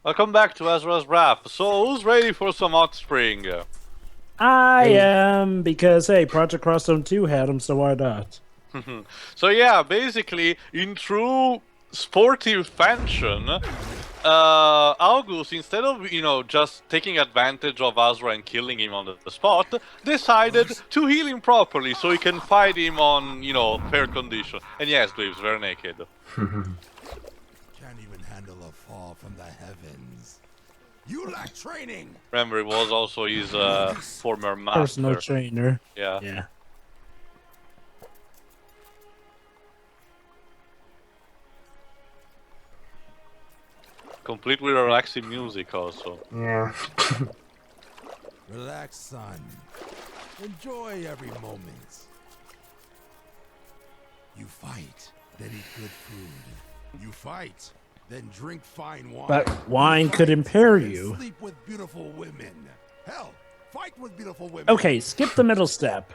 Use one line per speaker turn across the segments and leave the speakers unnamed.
Welcome back to Asura's Wrath. So, who's ready for some hot spring?
I am, because, hey, Project Crosstone 2 had them, so why not?
So yeah, basically, in true sportive fashion, Augus, instead of, just taking advantage of Asura and killing him on the spot, decided to heal him properly so he can fight him on, fair condition. And yes, Dweebs, very naked.
Can't even handle a fall from the heavens. You lack training.
Remember, it was also his former master.
Personal trainer.
Yeah. Complete with relaxing music also.
Yeah.
Relax, son. Enjoy every moment. You fight, then eat good food. You fight, then drink fine wine.
But wine could impair you.
Sleep with beautiful women. Hell, fight with beautiful women.
Okay, skip the middle step.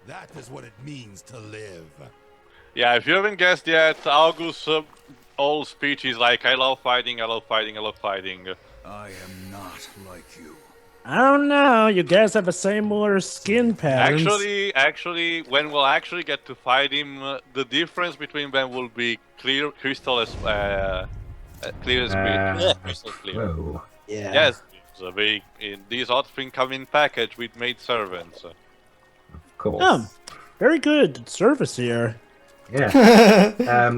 That is what it means to live.
Yeah, if you haven't guessed yet, August' whole speech is like, I love fighting, I love fighting, I love fighting.
I am not like you.
I don't know, you guys have the similar skin patterns.
Actually, when we'll actually get to fight him, the difference between them will be clear, crystal as clear as crystal clear.
Whoa.
Yeah.
Yes, these hot spring come in package with maid servants.
Of course.
Very good service here.
Yeah.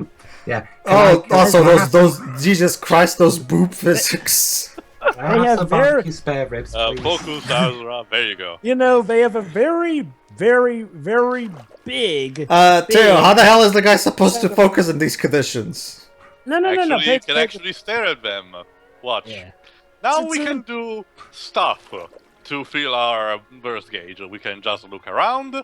Yeah.
Oh, also those Jesus Christ, those boob physics.
They have
have
barbecue spare ribs, please.
Focus, Asura, there you go.
You know, they have a very, very, very big...
Teo, how the hell is the guy supposed to focus in these conditions?
No.
You can actually stare at them. Watch.
Yeah.
Now
It's
we can do stuff to fill our burst gauge. We can just look around,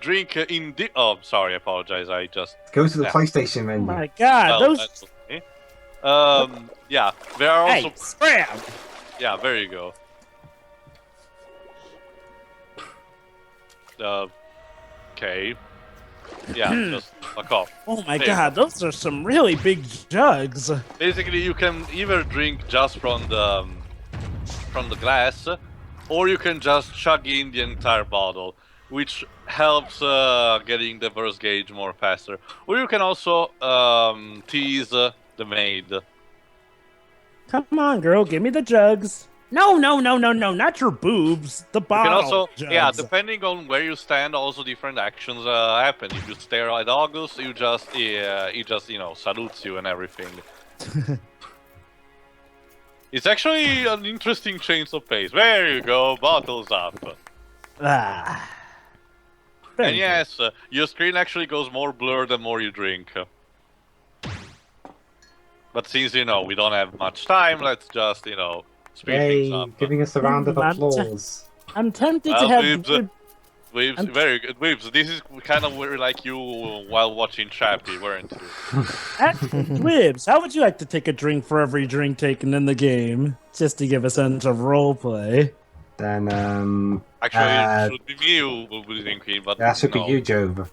drink in the... Oh, sorry, I apologize. I just...
Go to the PlayStation
Oh
menu.
my god,
Well,
those...
that's okay. Yeah, there are also...
Hey, scram!
Yeah, there you go. Okay. Yeah, just fuck off.
Oh my
There you
god, those are some really big jugs.
Basically, you can either drink just from the glass, or you can just chug in the entire bottle, which helps getting the burst gauge more faster. Or you can also tease the maid.
Come on, girl, give me the jugs. No, not your boobs. The
You
bottle.
can also,
jugs.
yeah, depending on where you stand, also different actions happen. If you stare at Augus, he just salutes you and everything. It's actually an interesting change of pace. There you go, bottles up.
Ah.
And yes, your screen actually goes more blurred the more you drink. But since, we don't have much time, let's just, speed things
Yay,
up.
giving us a round of applause.
I'm tempted to have...
Weebs, very good. Weebs, this is kind of like you while watching Chappie, weren't you?
Wibbs, how would you like to take a drink for every drink taken in the game? Just to give a sense of roleplay.
Then,
Actually, it should be me who will be drinking, but
that should be you, Jove.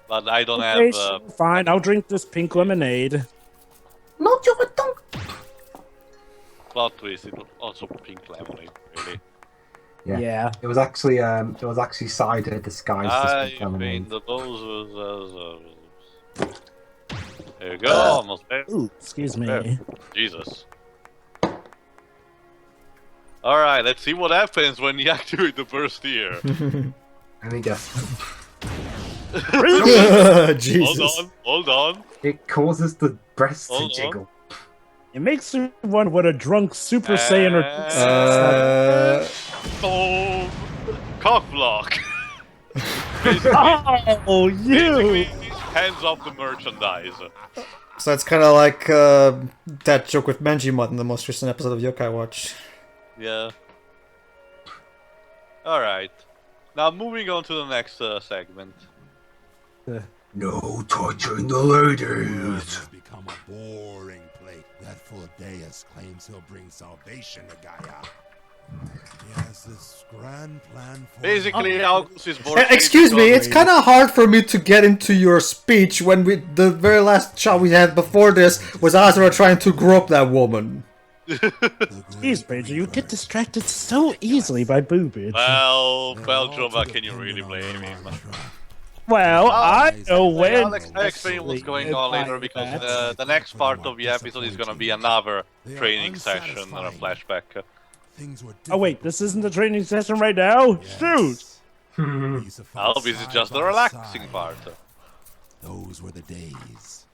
But I don't
Okay,
have...
sure, fine, I'll drink this pink lemonade.
No, Jove, don't.
Plot twist, it was also pink lemonade, really.
Yeah.
It was actually cider disguised as pink lemonade.
There you go, almost there.
Ooh, excuse me.
There. Jesus. Alright, let's see what happens when you activate the burst here.
Let me guess.
Jesus.
Hold on.
It causes the breasts to
Hold on.
jiggle.
It makes you wonder what a drunk Super Saiyan or...
Boom! Cock block!
Oh, you!
Basically, hands off the merchandise.
So it's kind of like that joke with Manjimon in the most recent episode of Yokai Watch.
Yeah. Alright. Now moving on to the next segment.
No touching the ladies.
Has become a boring plate. That Philadeus claims he'll bring salvation to Gaia. Yes, this grand plan for
Basically, Augus is more.
Excuse me, it's kind of hard for me to get into your speech when the very last shot we had before this was Asura trying to grope that woman.
Jeez, Pager, you get distracted so easily by boobage.
Well, Joma, can you really blame him?
Well, I know when.
I'll explain what's going on later because the next part of the episode is gonna be another training session and a flashback.
things were
Oh wait, this isn't the training session right now? Shoot!
Oh, this is just the relaxing part.
Those were the days.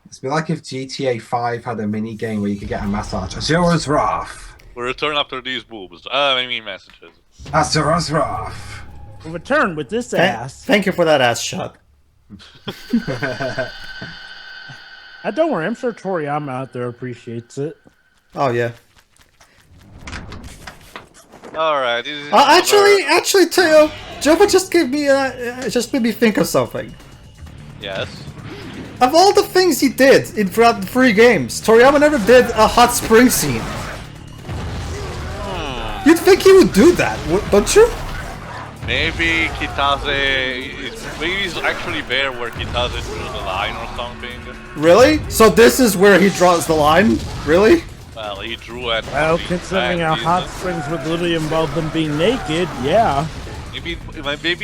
It's be like if GTA 5 had a mini game where you could get a massage. Asura's Wrath.
We'll return after these boobs. Messages.
Asura's Wrath.
We'll return with this ass.
Thank you for that ass shot.
Don't worry, I'm sure Toriyama out there appreciates it.
Oh yeah.
Alright,
Actually, Teo, Jova just made me think of something.
Yes.
Of all the things he did throughout the 3 games, Toriyama never did a hot spring scene. You'd think he would do that, don't you?
Maybe maybe he's actually there where Kitase drew the line or something.
Really? So this is where he draws the line? Really?
Well, he drew it.
Well, considering how hot springs would literally involve them being naked, yeah.
Maybe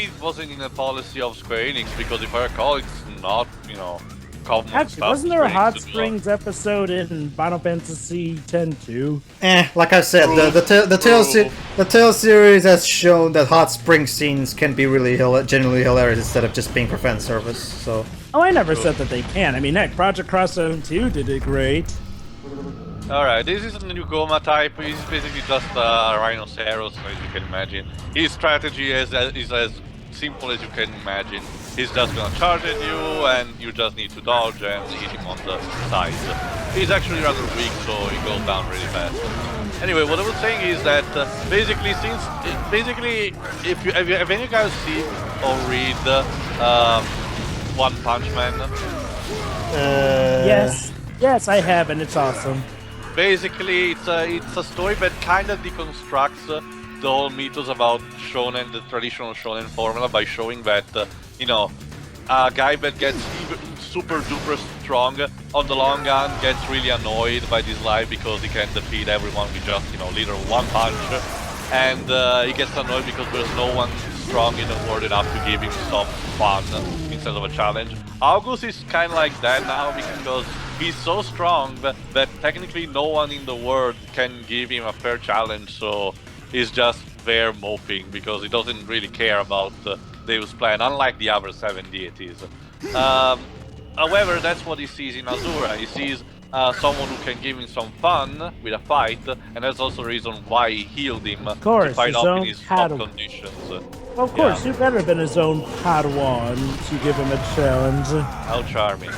it wasn't in the policy of Square Enix because if I recall, it's not, common
Actually,
stuff.
wasn't there a
Square Enix
Hot
to do.
Springs episode in Final Fantasy X too?
Like I said, the Tale series has shown that hot spring scenes can be really genuinely hilarious instead of just being for fan service. So.
Oh, I never said that they can. I mean, heck, Project Cross Zone 2 did it great.
Alright, this is a new Goma type. He's basically just a rhinoceros, as you can imagine. His strategy is as simple as you can imagine. He's just gonna charge at you, and you just need to dodge and hit him on the side. He's actually rather weak, so he goes down really fast. Anyway, what I was saying is that basically, have any guys seen or read One Punch Man?
Yes, I have, and it's awesome.
Basically, it's a story that kind of deconstructs the whole mythos about shonen, the traditional shonen formula, by showing that a guy that gets super duper strong on the long run gets really annoyed by this life because he can defeat everyone with just literal one punch, and he gets annoyed because there's no one strong in the world enough to give him some fun instead of a challenge. Augus is kind of like that now because he's so strong that technically no one in the world can give him a fair challenge, so he's just there moping because he doesn't really care about Deus' plan, unlike the other 7 deities. However, that's what he sees in Asura. He sees someone who can give him some fun with a fight, and that's also the reason why he healed him to fight up in his top conditions.
Well, of course, you better have been his own Padawan to give him a challenge.
How charming.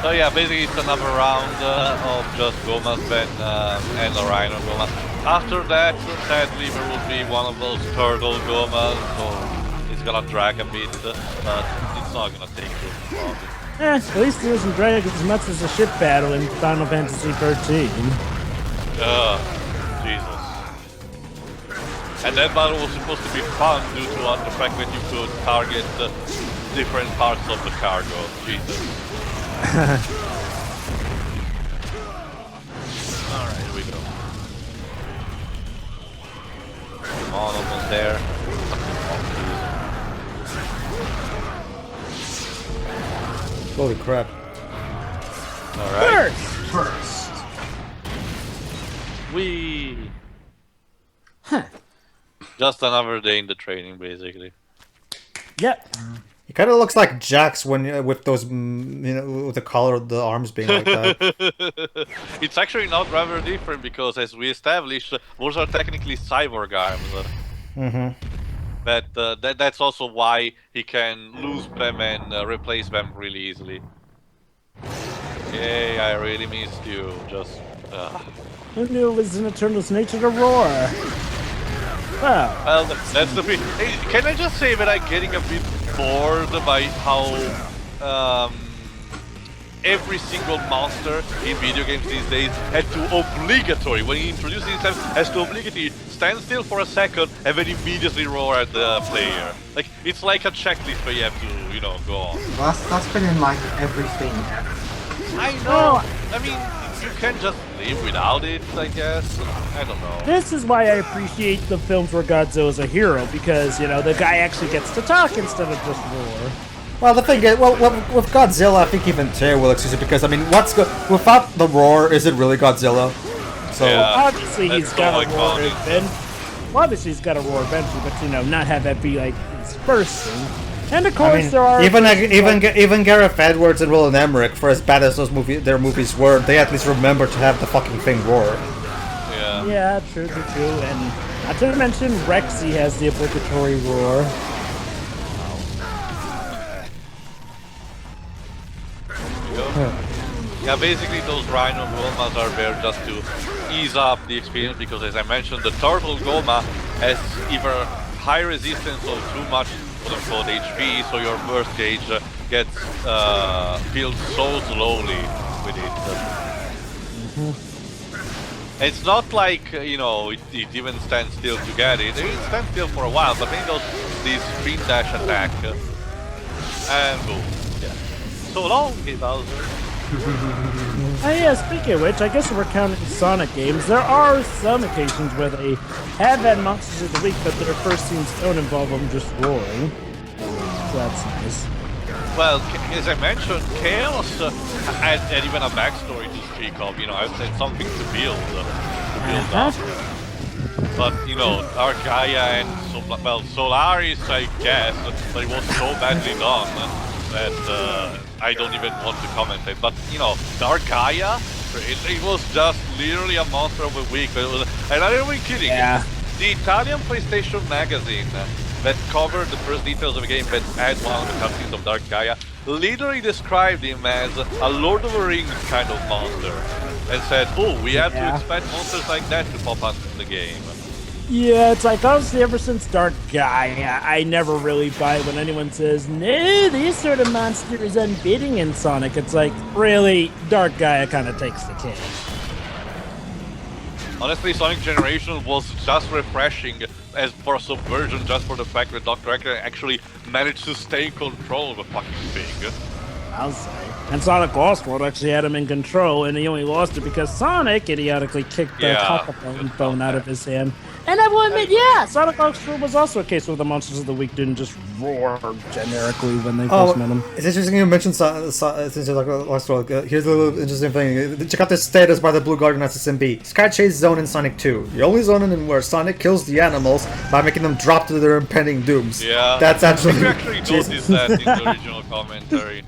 So yeah, basically it's another round of just Gomas and a Rhino Goma. After that, sadly, there will be one of those turtle Gomas, so it's gonna drag a bit, but it's not gonna take too long.
At least it doesn't drag as much as a ship battle in Final Fantasy 13.
Jesus. And that battle was supposed to be fun due to the fact that you could target different parts of the cargo. Jesus. Alright, here we go. Come on, almost there.
Holy crap.
Alright.
First.
Whee! Just another day in the training, basically.
Yep.
He kind of looks like Jax when with those, with the color of the arms being like that.
It's actually not rather different because, as we established, those are technically cyborg arms. That's also why he can lose them and replace them really easily. Yay, I really missed you. Just.
Who knew it was in Eternal's nature to roar?
Well, that's the thing. Hey, can I just say that I'm getting a bit bored by how every single monster in video games these days had to obligatory, when he introduces himself, has to obligatory stand still for a second and then immediately roar at the player. Like, it's like a checklist where you have to, you know, go on.
Well, that's been in like everything ever.
I know! I mean, you can just live without it, I guess. I don't know.
This is why I appreciate the films where Godzilla's a hero, because, you know, the guy actually gets to talk instead of just roar.
Well, the thing is, with Godzilla, I think even Tay will excuse it because I mean, without the roar, is it really Godzilla? So
Yeah.
Obviously, he's
That's
got
so
a roar
iconic.
eventually. Well, obviously, he's got a roar eventually, but you know, not have that be like his first thing. And of course,
I mean,
there are
even Gareth Edwards and Roland Emmerich, for as bad as their movies were, they at least remember to have the fucking thing roar.
Yeah.
Yeah, true. And not to mention, Rexy has the obligatory roar.
Yeah, basically those Rhino Golemas are there just to ease up the experience because, as I mentioned, the Turtle Golema has either high resistance or too much quote-unquote HP, so your burst gauge gets filled so slowly with it. It's not like, you know, it even stands still to get it. It stands still for a while, but then it goes this sprint dash attack, and boom. Yeah. So long, Bowser.
Oh yeah, speaking of which, I guess we're counting Sonic games. There are some occasions where they have had Monsters of the Week, but their first scenes don't involve them just roaring. So that's nice.
Well, as I mentioned, Chaos had even a backstory to speak of. You know, I've said something to build up. But, you know, Argaia and Solaris, I guess, but it was so badly done that I don't even want to commentate. But, you know, Argaia, it was just literally a monster of a week. But it was, and I'm not even kidding.
Yeah.
The Italian PlayStation magazine that covered the first details of the game that had one of the cutscenes of Dark Gaia literally described him as a Lord of the Rings kind of monster and said, oh, we have to expect monsters like that to pop up in the game.
Yeah, it's like, honestly, ever since Dark Gaia, I never really buy it when anyone says, no, these sort of monsters unfitting in Sonic. It's like, really, Dark Gaia kind of takes the cake.
Honestly, Sonic Generation was just refreshing as for a subversion, just for the fact that Dr. Eggman actually managed to stay in control of the fucking thing.
I'll say. And Sonic Lost World actually had him in control, and he only lost it because Sonic idiotically kicked the phone out of his hand. And I will admit, yeah, Sonic Lost World was also a case where the Monsters of the Week didn't just roar generically when they first met him.
It's interesting you mentioned since you're like Lost World. Here's a little interesting thing. Check out this status by the Blue Guardian SSMB. Sky Chase Zone in Sonic 2. The only zone in where Sonic kills the animals by making them drop to their impending dooms.
Yeah,
that's actually.
You actually noticed that in the original commentary.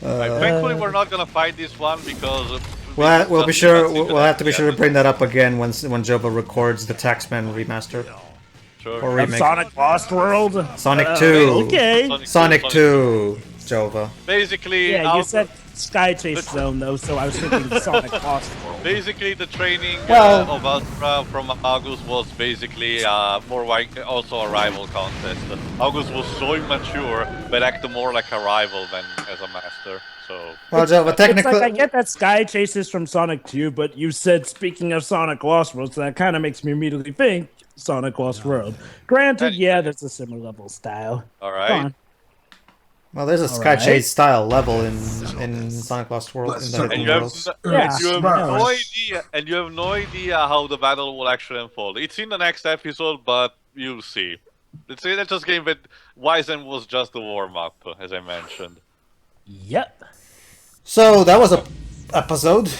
Thankfully, we're not gonna fight this one because
we'll be sure. We'll have to be sure to bring that up again when Jova records the Taxman remaster.
Sure.
Or remake.
Sonic Lost World?
Sonic 2.
Okay.
Sonic 2. Jova.
Basically,
yeah, you said Sky Chase Zone though, so I was thinking Sonic Lost World.
Basically, the training of Asura from Augus was basically more like also a rival contest. Augus was so immature, but acted more like a rival than as a master. So.
Well, Jova, technically,
it's like I get that Sky Chase is from Sonic 2, but you said speaking of Sonic Lost World, so that kind of makes me immediately think Sonic Lost World. Granted, yeah, there's a similar level style.
All right.
Well, there's a Sky Chase style level in Sonic Lost World.
And you have no idea how the battle will actually unfold. It's in the next episode, but you'll see. Let's just game that Wizen was just a warm-up, as I mentioned.
Yep.
So that was a episode.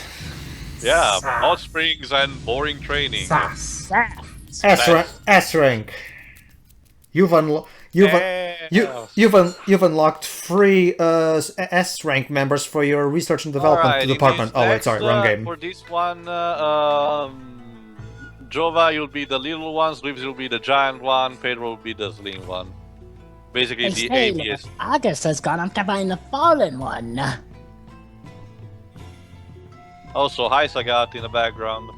Yeah, hot springs and boring training.
S rank. You've unlocked 3 S rank members for your research and development department. Oh wait, sorry, wrong game.
For this one, Jova, you'll be the little one, Swift will be the giant one, Pedro will be the slim one. Basically, the ABS.
Augus has gone on to find the fallen one.
Also, hi Sagat in the background.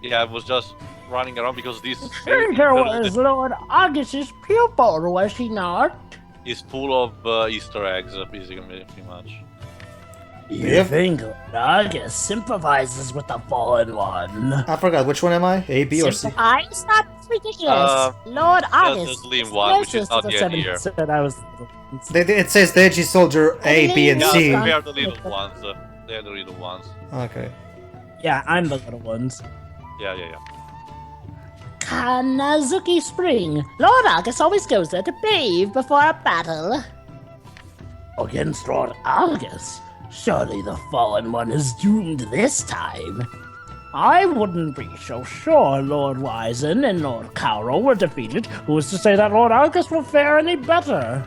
Yeah, I was just running around because this
Stranger was Lord Augus's pupil, was he not?
is full of Easter eggs, basically, pretty much.
You think Lord Augus sympathizes with the fallen one?
I forgot, which one am I? A, B, or C?
I stop ridiculous. Lord Augus.
Just leave one, which is not yet here.
Said I was.
It says the Edgy Soldier A, B, and
Yeah,
C.
they are the little ones. They are the little ones.
Okay.
Yeah, I'm the little ones.
Yeah.
Kanazuki Spring. Lord Augus always goes there to bathe before a battle.
Against Lord Augus? Surely the fallen one is doomed this time. I wouldn't be so sure Lord Wizen and Lord Cairo were defeated. Who's to say that Lord Augus will fare any better?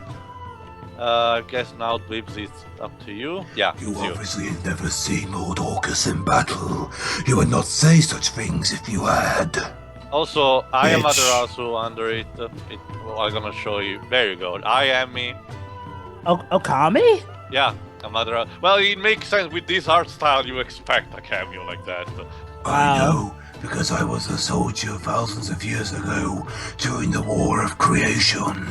I guess now, Dweebs, it's up to you. Yeah,
You
it's you.
obviously have never seen Lord Augus in battle. You would not say such things if you had.
Also, I am
Bitch.
Amaterasu under it. Well, I'm gonna show you. There you go. I am me.
Okami?
Yeah, Amaterasu. Well, it makes sense with this art style. You expect a cameo like that.
I know, because I was a soldier thousands of years ago during the War of Creation.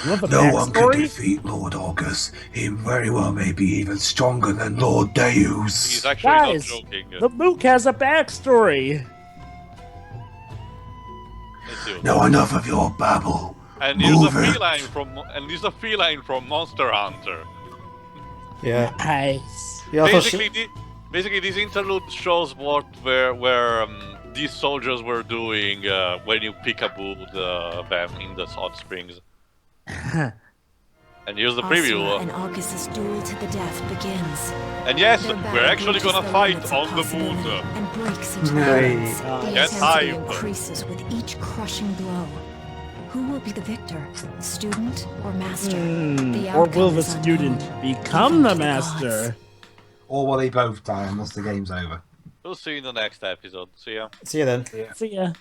You have a
No one can
backstory?
defeat Lord Augus. He very well may be even stronger than Lord Deus.
He's actually
Guys,
not joking.
the Mook has a backstory.
Let's do it.
Now enough of your babble.
And he's a
Move it.
feline from Monster Hunter.
Yeah.
Nice.
He also
Basically, this interlude shows where these soldiers were doing when you peekabooed them in the hot springs. And here's the preview.
Asura and Augus's duel to the death begins.
And yes,
Their
we're
battle
actually
reaches
gonna
the
fight
limits
on
of
the
possibility
moon.
and breaks into
Nice.
atoms. The
Get
intensity
hype.
increases with each crushing blow. Who will be the victor? Student or master? The
Or will
outcome
the
is
student
unknown.
become
Even
the
to
master?
gods.
Or will they both die unless the game's over?
We'll see you in the next episode. See ya.
See you then.
See ya.